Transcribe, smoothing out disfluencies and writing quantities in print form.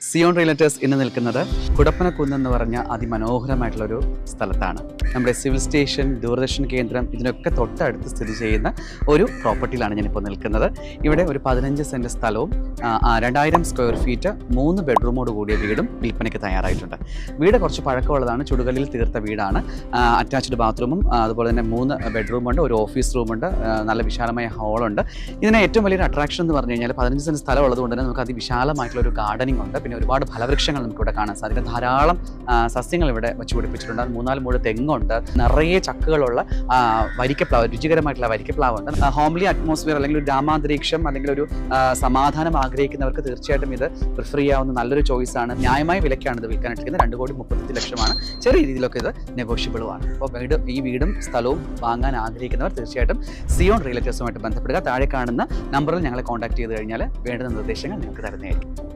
Zion realtors ഇന്ന് നിൽക്കുന്നത് കുടപ്പനക്കുന്ന് എന്ന് പറഞ്ഞ അതിമനോഹരമായിട്ടുള്ളൊരു സ്ഥലത്താണ്. നമ്മുടെ സിവിൽ സ്റ്റേഷൻ, ദൂരദർശൻ കേന്ദ്രം ഇതിനൊക്കെ തൊട്ടടുത്ത് സ്ഥിതി ചെയ്യുന്ന ഒരു പ്രോപ്പർട്ടിയിലാണ് ഞാനിപ്പോൾ നിൽക്കുന്നത്. ഇവിടെ ഒരു 15 സെൻറ്റ് സ്ഥലവും 2000 സ്ക്വയർ ഫീറ്റ് 3 ബെഡ്റൂമോട് കൂടിയ വീടും വിൽപ്പനയ്ക്ക് തയ്യാറായിട്ടുണ്ട്. വീട് കുറച്ച് പഴക്കമുള്ളതാണ്, ചുടുകല്ലിൽ തീർത്ത വീടാണ്. അറ്റാച്ച്ഡ് ബാത്റൂമും അതുപോലെ തന്നെ 3 ബെഡ്റൂമുണ്ട്, ഒരു ഓഫീസ് റൂമുണ്ട്, നല്ല വിശാലമായ ഹാളുണ്ട്. ഇതിന് ഏറ്റവും വലിയൊരു അട്രാക്ഷൻ എന്ന് പറഞ്ഞു കഴിഞ്ഞാൽ 15 സെൻറ്റ് സ്ഥലം ഉള്ളതുകൊണ്ട് തന്നെ നമുക്ക് അതിവിശാലമായിട്ടുള്ള ഒരു ഗാർഡനിങ് ഉണ്ട്. പിന്നെ ഒരുപാട് ഫലവൃക്ഷങ്ങൾ നമുക്കിവിടെ കാണാൻ സാധിക്കും. ധാരാളം സസ്യങ്ങൾ ഇവിടെ വെച്ച് പിടിപ്പിച്ചിട്ടുണ്ട്. 3-4 മൂട് തെങ്ങുണ്ട്, നിറയെ ചക്കുകളുള്ള വരിക്കപ്ലാവ്, രുചികരമായിട്ടുള്ള വരിക്കപ്ലാവുണ്ട്. ഹോംലി അറ്റ്മോസ്ഫിയർ അല്ലെങ്കിൽ ഒരു ഗ്രാമാന്തരീക്ഷം അല്ലെങ്കിൽ ഒരു സമാധാനം ആഗ്രഹിക്കുന്നവർക്ക് തീർച്ചയായിട്ടും ഇത് പ്രിഫർ ചെയ്യാവുന്ന നല്ലൊരു ചോയ്സാണ്. ന്യായമായ വിലയ്ക്കാണ് ഇത് വിൽക്കാനിട്ടിരിക്കുന്നത്. 2,35,00,000 ചെറിയ രീതിയിലൊക്കെ ഇത് നെഗോഷ്യബിളുമാണ്. അപ്പോൾ ഈ വീടും സ്ഥലവും വാങ്ങാൻ ആഗ്രഹിക്കുന്നവർ തീർച്ചയായിട്ടും സിയോൺ റിയൽറ്റേഴ്സുമായിട്ട് ബന്ധപ്പെടുക. താഴെ കാണുന്ന നമ്പറിൽ ഞങ്ങളെ കോൺടാക്ട് ചെയ്ത് കഴിഞ്ഞാൽ വേണ്ടുന്ന നിർദ്ദേശങ്ങൾ നിങ്ങൾക്ക് തരുന്നതായിരിക്കും.